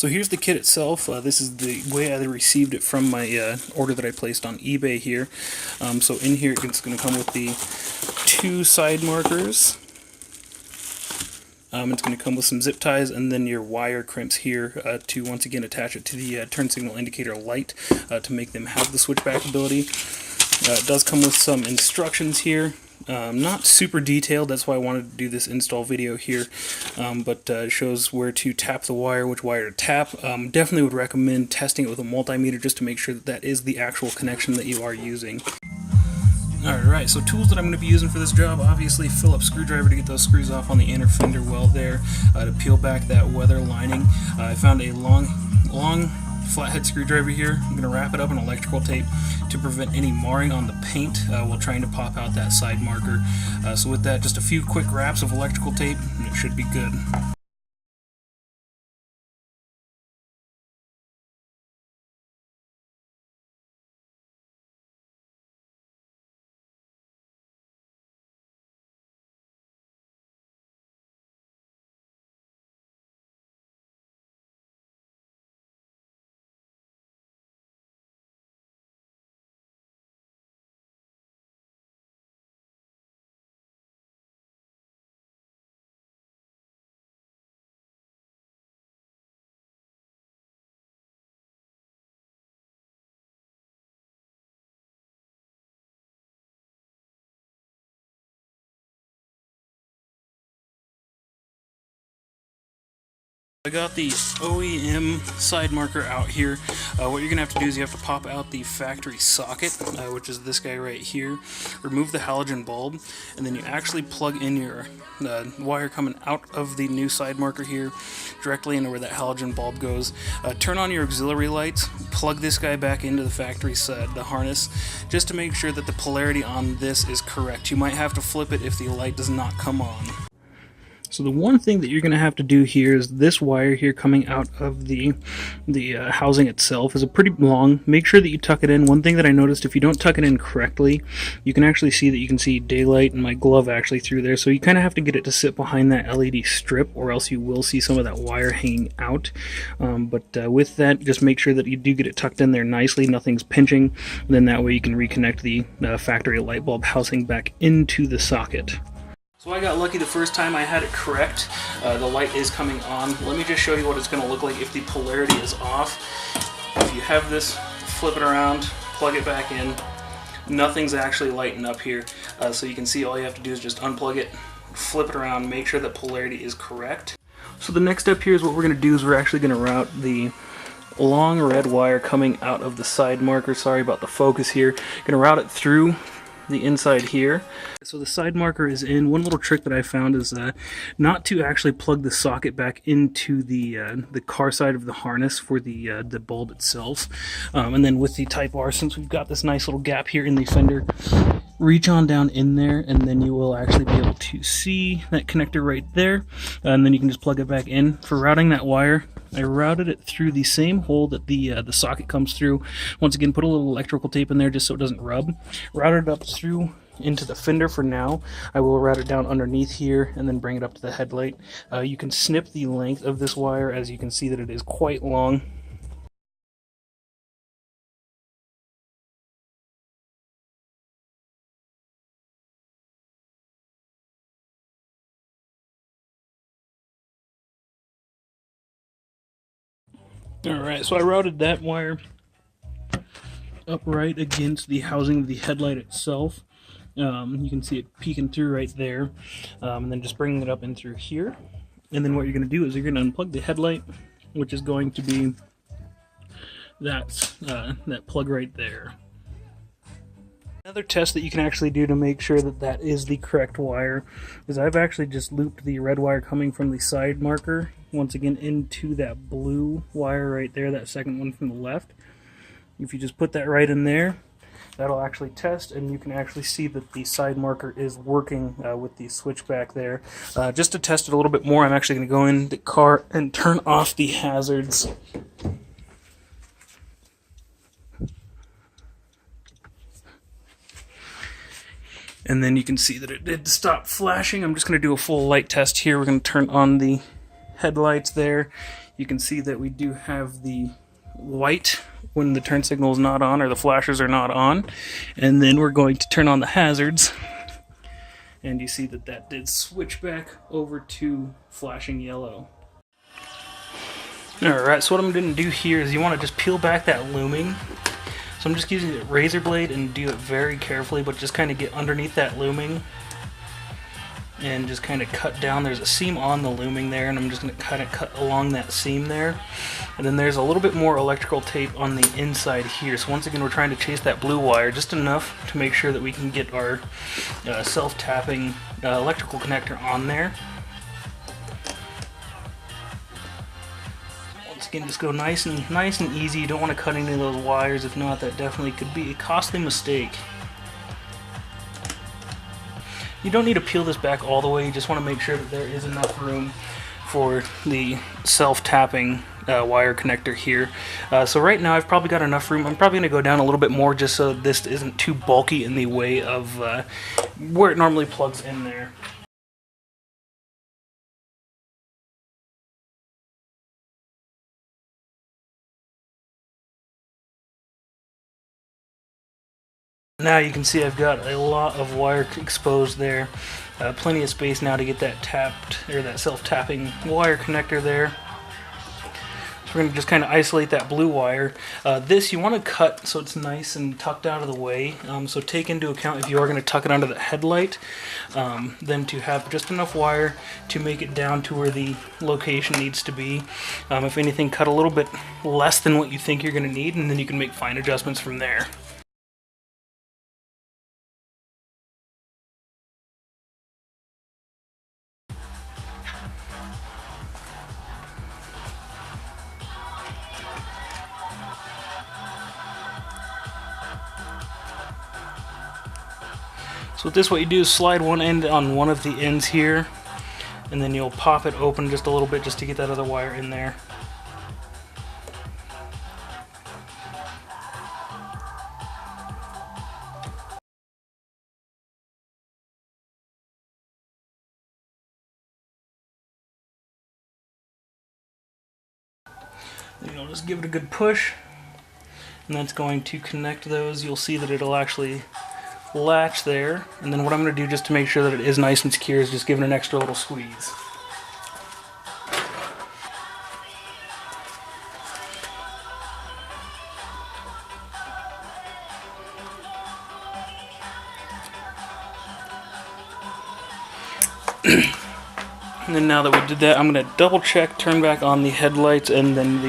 So here's the kit itself. This is the way I received it from my order that I placed on eBay here. So in here it's going to come with the 2 side markers. It's going to come with some zip ties and then your wire crimps here to once again attach it to the turn signal indicator light to make them have the switchback ability. It does come with some instructions here. Not super detailed, that's why I wanted to do this install video here, but it shows where to tap the wire, which wire to tap. Definitely would recommend testing it with a multimeter just to make sure that that is the actual connection that you are using. Alright, so tools that I'm going to be using for this job, obviously Phillips screwdriver to get those screws off on the inner fender well there, to peel back that weather lining. I found a long flathead screwdriver here. I'm going to wrap it up in electrical tape to prevent any marring on the paint while trying to pop out that side marker. So with that, just a few quick wraps of electrical tape and it should be good. I got the OEM side marker out here. What you're going to have to do is you have to pop out the factory socket, which is this guy right here, remove the halogen bulb, and then you actually plug in your wire coming out of the new side marker here, directly into where that halogen bulb goes. Turn on your auxiliary lights, plug this guy back into the factory the harness, just to make sure that the polarity on this is correct. You might have to flip it if the light does not come on. So the one thing that you're going to have to do here is this wire here coming out of the housing itself is a pretty long. Make sure that you tuck it in. One thing that I noticed, if you don't tuck it in correctly, you can actually see that you can see daylight and my glove actually through there. So you kind of have to get it to sit behind that LED strip, or else you will see some of that wire hanging out. With that, just make sure that you do get it tucked in there nicely, nothing's pinching, and then that way you can reconnect the factory light bulb housing back into the socket. So I got lucky the first time I had it correct. The light is coming on. Let me just show you what it's going to look like if the polarity is off. If you have this, flip it around, plug it back in, nothing's actually lighting up here. So you can see all you have to do is just unplug it, flip it around, make sure that polarity is correct. So the next step here is what we're going to do is we're actually going to route the long red wire coming out of the side marker. Sorry about the focus here. Going to route it through the inside here. So the side marker is in. One little trick that I found is not to actually plug the socket back into the car side of the harness for the bulb itself. And then with the Type R, since we've got this nice little gap here in the fender, reach on down in there and then you will actually be able to see that connector right there. And then you can just plug it back in. For routing that wire, I routed it through the same hole that the socket comes through. Once again, put a little electrical tape in there just so it doesn't rub. Routed it up through into the fender for now. I will route it down underneath here and then bring it up to the headlight. You can snip the length of this wire, as you can see that it is quite long. Alright, so I routed that wire up right against the housing of the headlight itself. You can see it peeking through right there, and then just bringing it up in through here. And then what you're going to do is you're going to unplug the headlight, which is going to be that plug right there. Another test that you can actually do to make sure that that is the correct wire is I've actually just looped the red wire coming from the side marker once again into that blue wire right there, that second one from the left. If you just put that right in there, that'll actually test, and you can actually see that the side marker is working with the switch back there. Just to test it a little bit more, I'm actually going to go in the car and turn off the hazards. And then you can see that it did stop flashing. I'm just going to do a full light test here. We're going to turn on the headlights there. You can see that we do have the white when the turn signal is not on or the flashers are not on. And then we're going to turn on the hazards. And you see that that did switch back over to flashing yellow. Alright, so what I'm going to do here is you want to just peel back that looming. So I'm just using a razor blade and do it very carefully, but just kind of get underneath that looming and just kind of cut down. There's a seam on the looming there, and I'm just going to kind of cut along that seam there. And then there's a little bit more electrical tape on the inside here. So once again, we're trying to chase that blue wire just enough to make sure that we can get our self-tapping electrical connector on there. Once again, just go nice and easy. You don't want to cut any of those wires. If not, that definitely could be a costly mistake. You don't need to peel this back all the way. You just want to make sure that there is enough room for the self-tapping wire connector here. So right now I've probably got enough room. I'm probably going to go down a little bit more just so this isn't too bulky in the way of where it normally plugs in there. Now you can see I've got a lot of wire exposed there. Plenty of space now to get that tapped, or that self-tapping wire connector there. So we're going to just kind of isolate that blue wire. This you want to cut so it's nice and tucked out of the way. So take into account if you are going to tuck it onto the headlight, then to have just enough wire to make it down to where the location needs to be. If anything, cut a little bit less than what you think you're going to need, and then you can make fine adjustments from there. So with this, what you do is slide one end on one of the ends here, and then you'll pop it open just a little bit just to get that other wire in there. Then you'll just give it a good push, and that's going to connect those. You'll see that it'll actually latch there, and then what I'm going to do just to make sure that it is nice and secure is just give it an extra little squeeze. And then now that we did that, I'm going to double check, turn back on the headlights and then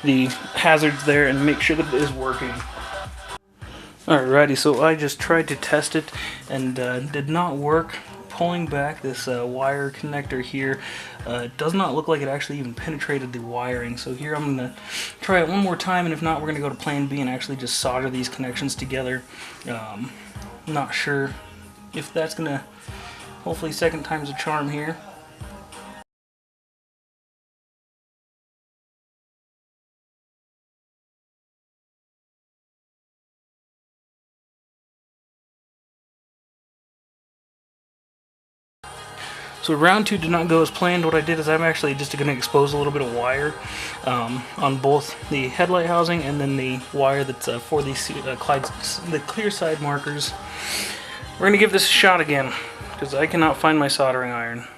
the hazards there and make sure that it is working. Alrighty, so I just tried to test it and did not work. Pulling back this wire connector here, it does not look like it actually even penetrated the wiring. So here I'm going to try it one more time, and if not, we're going to go to plan B and actually just solder these connections together. Not sure if that's going to, hopefully second time's a charm here. So round 2 did not go as planned. What I did is I'm actually just going to expose a little bit of wire on both the headlight housing and then the wire that's for the clear side markers. We're going to give this a shot again because I cannot find my soldering iron.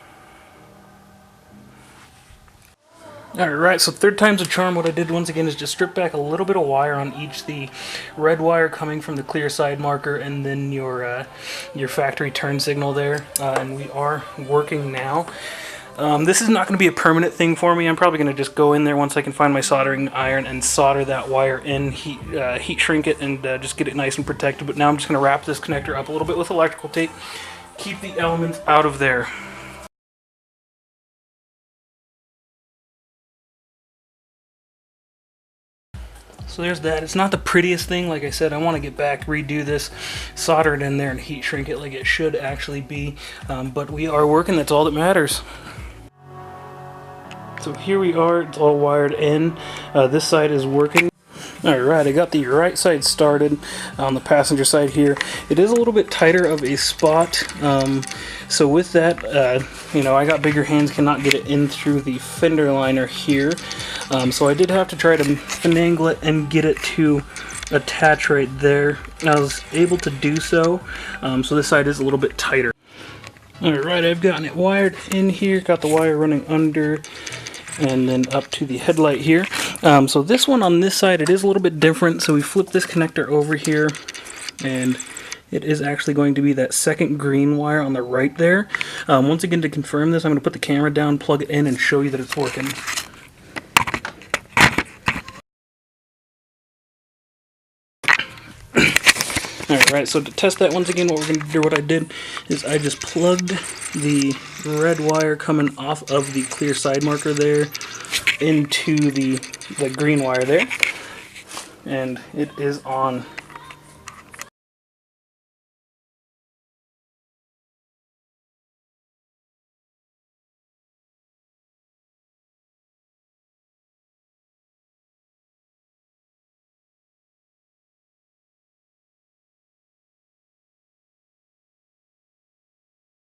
Alright, so third time's a charm. What I did once again is just strip back a little bit of wire on each, the red wire coming from the clear side marker and then your factory turn signal there, and we are working now. This is not going to be a permanent thing for me. I'm probably going to just go in there once I can find my soldering iron and solder that wire in, heat shrink it, and just get it nice and protected. But now I'm just going to wrap this connector up a little bit with electrical tape, keep the elements out of there. So there's that. It's not the prettiest thing. Like I said, I want to get back, redo this, solder it in there, and heat shrink it like it should actually be. But we are working. That's all that matters. So here we are. It's all wired in. This side is working. Alright, I got the right side started on the passenger side here. It is a little bit tighter of a spot, so with that, you know, I got bigger hands, cannot get it in through the fender liner here, so I did have to try to finagle it and get it to attach right there. I was able to do so, so this side is a little bit tighter. Alright, I've gotten it wired in here, got the wire running under and then up to the headlight here. So this one on this side, it is a little bit different. So we flip this connector over here, and it is actually going to be that second green wire on the right there. Once again, to confirm this, I'm going to put the camera down, plug it in, and show you that it's working. Alright, so to test that once again, what we're going to do, what I did is I just plugged the red wire coming off of the clear side marker there into the green wire there, and it is on